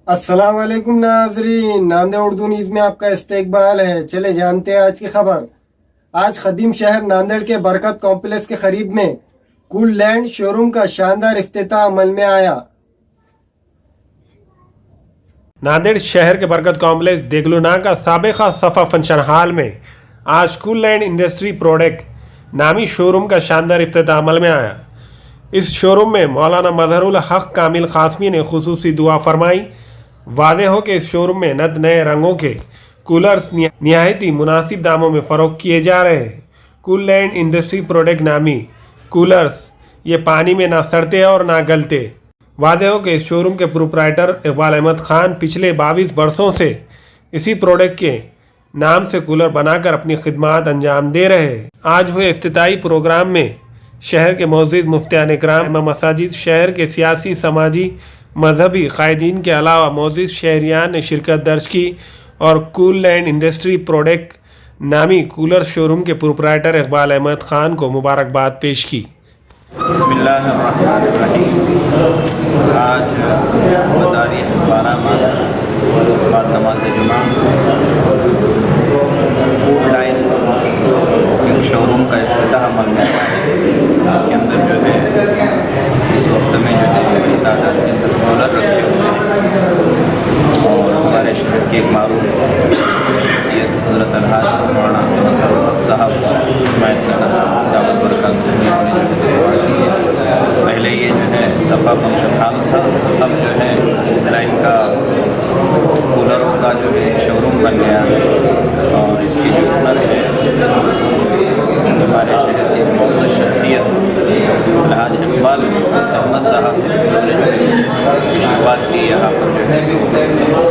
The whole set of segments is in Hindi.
अस्सलाम वालेकुम नाजरीन, नांदे उर्दू न्यूज़ में आपका इस्तकबाल है। चले जानते हैं आज की खबर। आज खदीम शहर नांदेड़ के बरकत कॉम्प्लेक्स के करीब में कूल लैंड शोरूम का शानदार इफ्तिताह अमल में आया। नांदेड़ शहर के बरकत कॉम्प्लेक्स देगलुना का साबिका सफा फंक्शन हॉल में आज कूल लैंड इंडस्ट्री प्रोडक्ट नामी शोरूम का शानदार इफ्तिताह अमल में आया। इस शोरूम में मौलाना मजहरुल हक कामिल कासमी ने खुसूसी दुआ फरमाई। वादे हो कि इस शोरूम में नए रंगों के कूलर्स निहायती मुनासिब दामों में फ़रोख्त किए जा रहे हैं। कूल लैंड इंडस्ट्री प्रोडक्ट नामी कूलर्स ये पानी में ना सड़ते हैं और ना गलते। वादे हो कि इस शोरूम के प्रोप्राइटर इकबाल अहमद खान पिछले 22 बरसों से इसी प्रोडक्ट के नाम से कूलर बनाकर अपनी खिदमात अंजाम दे रहे हैं। आज हुए इफ्तिताई प्रोग्राम में शहर के मोअज़्ज़िज़ मुफ्तियान इकराम, मसाजिद, शहर के सियासी, समाजी, मजहबी कायदीन के अलावा मोअज़्ज़िज़ शहरियान ने शिरकत दर्ज की और कूल लैंड इंडस्ट्री प्रोडक्ट नामी कूलर शोरूम के प्रोप्राइटर इकबाल अहमद खान को मुबारकबाद पेश की। बिस्मिल्लाहिर्रहमानिर्रहीम। आज तारीख 12 मार्च बाद नमाज जुमा कूल लाइन एक शोरूम का इफ्तिताह अमल में आया है। इसके अंदर जो है इस वक्त में जो है बड़ी तादाद के अंदर कूलर रखे हुए हैं और हमारे शहर के एक मारूफ शख्सियत हज़रत अलहाज मौलाना मजहरुल हक साहब दावत बरकत ने पहले ये जो है सफ़ा फंक्शन हॉल था, अब जो है लाइन का कूलरों का जो है शोरूम बन गया और इसकी जो ओनर है हमारे शहर की मुअज़्ज़ज़ शख्सियत अलहाज इकबाल अहमद साहब ने इसकी शुरुआत की। यहाँ पर जो है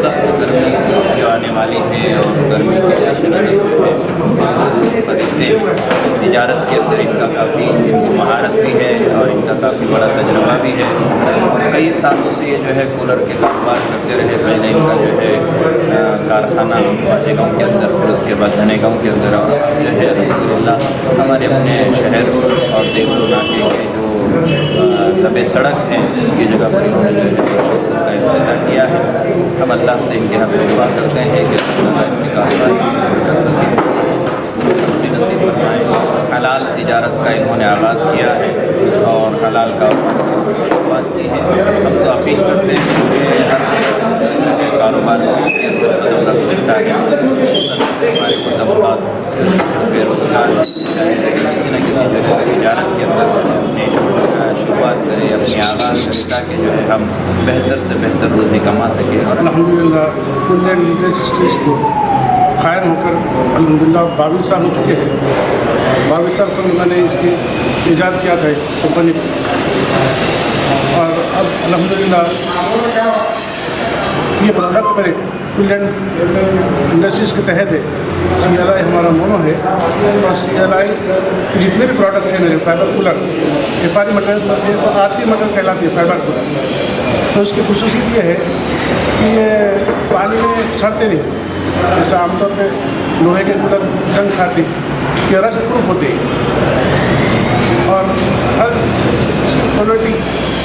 सख्त गर्मी जो आने वाली है और गर्मी के पेश नज़र जो है खरीदते तिजारत के अंदर इनका काफ़ी महारत भी है और इनका काफ़ी बड़ा तजर्बा भी है। कई सालों से ये जो है कूलर के कारोबार करते रहे। पहले इनका जो है कारखाना वाजे गाँव के अंदर, फिर उसके बाद धने गाँव के अंदर, और जो है अल्हम्दुलिल्लाह हमारे अपने शहर और देगलुना के जो लबे सड़क है उसकी जगह पर इन्होंने जो है शोरूम का इफ्तिताह किया है। हम अल्लाह से इनके हक़ में दुआ करते हैं कि अल्लाह इनके कारोबार नसीब फरमाए। हलाल तिजारत का इन्होंने आगाज़ किया है और हलाल कारोबार की शुरुआत की है। हम तो अपील करते हैं कि हर शख्स कारोबार के अंदर कदम रख सकता है। हमारे मुतबात बेरोज़गार किसी न किसी जगह तिजारत के अंदर अपनी शुरुआत करें, अपनी आगाज़ करें ताकि जो है हम बेहतर से बेहतर रोज़ी कमा सकें। और अल्हम्दुलिल्लाह कूल लैंड इंडस्ट्रीज़ को क़ायम होकर अल्हम्दुलिल्लाह 22 साल हो चुके हैं। 22 साल पहले मैंने इसकी ईजाद किया था कंपनी और अब अल्हम्दुलिल्लाह ये प्रोडक्ट मेरे कूल लैंड इंडस्ट्रीज़ के तहत है। CLI हमारा मोनो है और CLI जितने भी प्रोडक्ट हैं मेरे फाइबर कूलर व्यापारी मटेरियल और आरती मटेरियल कहलाती है फाइबर कूलर। तो उसकी खुसूसियत ये है कि ये पानी में सड़ते नहीं। जैसे आमतौर पे लोहे के कूलर जंग खाते हैं, ये रस्ट प्रूफ होते हैं और हर क्वालिटी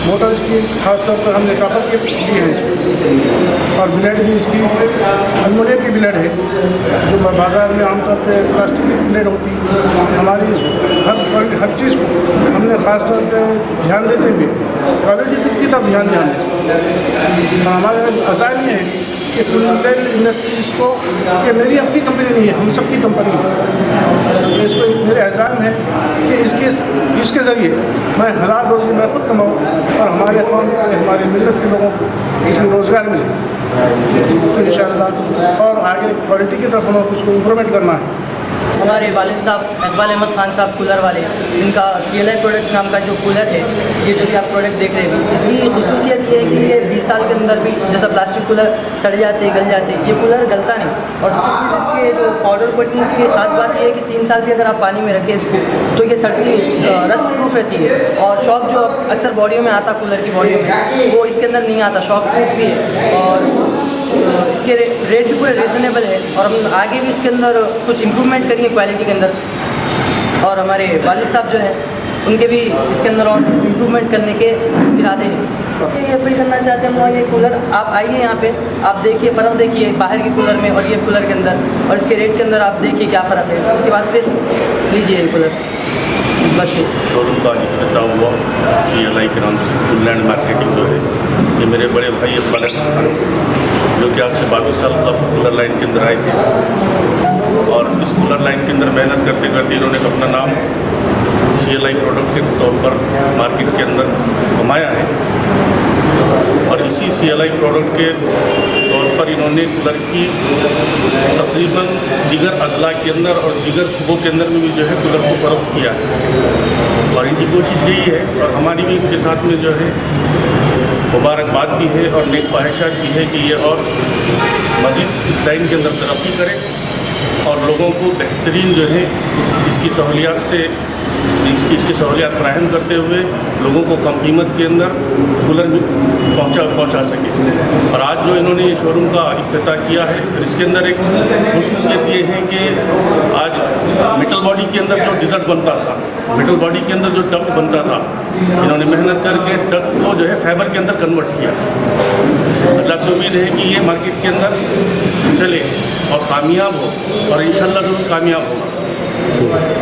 मोटर इसकी खासतौर पर हमने कापर के दी है इसको और ब्लेड भी इसकी एल्युमिनियम की ब्लेड है जो बाज़ार में आमतौर पे प्लास्टिक की ब्लेड होती है। हमारी हर चीज़ को हमने ख़ास तौर पे ध्यान देते हुए क्वालिटी की तरफ ध्यान दें। हमारा अज़ान ये है कि कूल लैंड इंडस्ट्रीज़ को ये मेरी अपनी कंपनी नहीं है, हम सबकी कंपनी है। इसको मेरे एहसान है कि इसके ज़रिए मैं हलाल रोज़ी मैं खुद कमाऊँ और हमारे कौम के हमारी मिल्लत के लोगों को इसमें रोज़गार मिले तो इंशाअल्लाह। और आगे क्वालिटी की तरफ हमें उसको इम्प्रूवमेंट करना है। हमारे वालिद साहब इकबाल अहमद खान साहब कूलर वाले, इनका CLI प्रोडक्ट नाम का जो कूलर है, ये जो कि आप प्रोडक्ट देख रहे हैं, इसकी खुसूसियत ये है कि ये 20 साल के अंदर भी जैसा प्लास्टिक कूलर सड़ जाते गल जाते, ये कूलर गलता नहीं। और दूसरी चीज़ इसके जो पाउडर कोटिंग की खास बात ये है कि 3 साल भी अगर आप पानी में रखें इसको तो ये सड़ती नहीं, रस्ट प्रूफ रहती है। और शॉक जो अक्सर बॉडियों में आता कूलर की बॉडियों में, वो इसके अंदर नहीं आता, शॉक प्रूफ भी है और इसके रेट भी पूरे रीज़नेबल है। और हम आगे भी इसके अंदर कुछ इम्प्रूवमेंट करेंगे क्वालिटी के अंदर। और हमारे वालिद साहब जो है उनके भी इसके अंदर और इम्प्रूवमेंट करने के इरादे हैं। ये अपील करना चाहते हैं हम लोग, ये कूलर आप आइए यहाँ पे, आप देखिए फ़र्क देखिए बाहर के कूलर में और ये कूलर के अंदर, और इसके रेट के अंदर आप देखिए क्या फ़र्क है, उसके बाद फिर लीजिए ये कूलर। बस ये शोरूम का इफ्तिताह हुआ CLI के नाम से। कूल लैंड मार्केटिंग जो है ये मेरे बड़े भाई पलक खान, जो कि आज से 22 साल तक कूलर लाइन के अंदर आए थे, और इस कूलर लाइन के अंदर मेहनत करते करते इन्होंने अपना नाम CLI प्रोडक्ट के तौर पर मार्केट के अंदर कमाया है। और इसी CLI प्रोडक्ट के तौर पर इन्होंने कूलर की तकरीबन दीगर अजला के अंदर और दीगर सूबों के अंदर में भी जो है कूलर को फ़रोख्त किया है। और इनकी कोशिश यही है, और हमारी भी इनके साथ में जो है मुबारकबाद भी है और नेक ख्वाहिशात भी है कि ये और मज़ीद इस लाइन के अंदर तरक्की करे और लोगों को बेहतरीन जो है इसकी सहूलियात से इसकी सहूलियात फराहम करते हुए लोगों को कम कीमत के अंदर कूलर पहुंचा सके। और आज जो इन्होंने ये शोरूम का इफ्तिताह किया है, इसके अंदर एक खुसूसियत ये है कि आज मेटल बॉडी के अंदर जो डिज़र्ट बनता था, मेटल बॉडी के अंदर जो डक्ट बनता था, इन्होंने मेहनत करके डक्ट को जो है फाइबर के अंदर कन्वर्ट किया। अल्लाह से उम्मीद है कि ये मार्केट के अंदर चले और कामयाब हो, और इंशाल्लाह ज़रूर कामयाब होगा।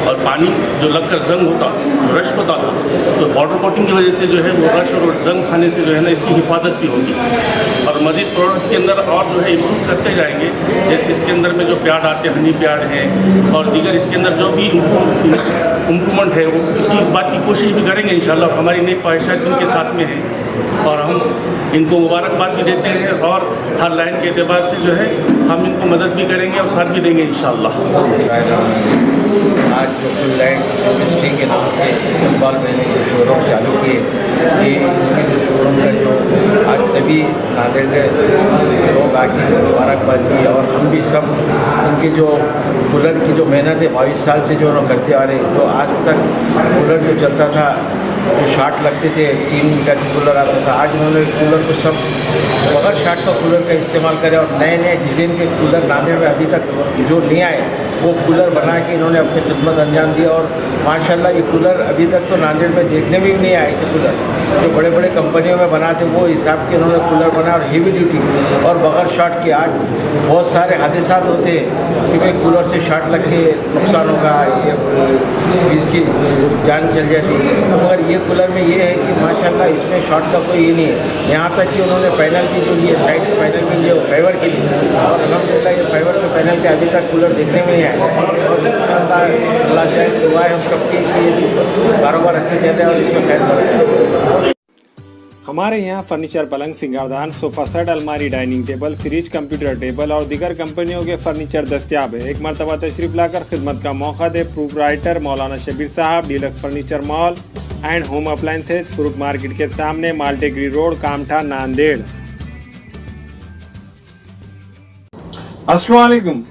और पानी जो लगकर जंग होता, रश होता था, तो वाटर कोटिंग की वजह से जो है वो रश और जंग खाने से जो है ना इसकी हिफाजत भी होगी। और मज़ीद प्रोडक्ट्स के अंदर और जो है इम्प्रूव करते जाएंगे, जैसे इसके अंदर में जो प्याड आते हैं, हनी प्याड हैं, और दीगर इसके अंदर जो भी इम्प्रूवमेंट है वो इसकी इस बात की कोशिश भी करेंगे इंशाल्लाह। हमारी नेक ख्वाहिशात इनके साथ में है और हम इनको मुबारकबाद भी देते हैं, और हर लाइन के एतबार से जो है हम इनको मदद भी करेंगे और साथ भी देंगे इंशाल्लाह। आज जो कूल लैंड इंडस्ट्री के नाम से इकबाल मैंने जो शोरूम चालू किए, ये इनके जो शोरूम का जो आज सभी नांदेड़ के लोग आके मुबारकबाद की, और हम भी सब उनके जो कूलर की जो मेहनत है 22 साल से जो उन्होंने करते आ रहे, तो आज तक कूलर जो चलता था, जो शार्ट लगते थे, 3 का कूलर आता था, आज उन्होंने कूलर को सब बगैर शार्ट का कूलर का इस्तेमाल करे, और नए नए डिज़ाइन के कूलर नांदेड़ में अभी तक जो नहीं आए वो कूलर बना के इन्होंने अपनी खिदमत अंजाम दिया। और माशाल्लाह ये कूलर अभी तक तो नांदेड़ में देखने में भी नहीं आए ऐसे कूलर, जो बड़े बड़े कंपनियों में बनाते वो हिसाब के इन्होंने कूलर बनाया, और हेवी ड्यूटी और बगैर शॉर्ट के। आज बहुत सारे हादसा होते हैं कि भाई कूलर से शॉर्ट लग के नुकसान होगा, ये इसकी जान चल जाती है, मगर ये कूलर में ये है कि माशाल्लाह इसमें शॉर्ट का कोई ये नहीं है। यहाँ तक कि उन्होंने पैनल की जो लिए साइड पैनल में लिए फाइबर के लिए, और अल्हम्दुलिल्लाह ये फाइबर के पैनल के अभी तक कूलर देखने में नहीं आए। और अल्लाह जाए दुआ है हम सबकी कि कारोबार अच्छे चल रहे हैं और इसमें खैर बरकत। हमारे यहाँ फर्नीचर, पलंग, सिंगारदान, सोफा सेट, अलमारी, dining table, fridge, computer table और दीगर कंपनियों के फर्नीचर दस्तियाब है। एक मरतबा तशरीफ लाकर खिदमत का मौका दे। प्रोप्राइटर मौलाना शबीर साहब, deluxe furniture mall and home appliances, fruit market के सामने, माल्टेगरी रोड, कामठा, नांदेड़। अस्सलाम वालेकुम,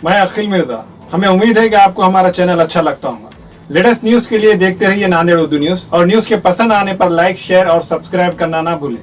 मैं अखिल मिर्जा। हमें उम्मीद है कि आपको हमारा चैनल अच्छा लगता होगा। लेटेस्ट न्यूज के लिए देखते रहिए नांदेड़ उर्दू न्यूज, और न्यूज के पसंद आने पर लाइक, शेयर और सब्सक्राइब करना ना भूलें।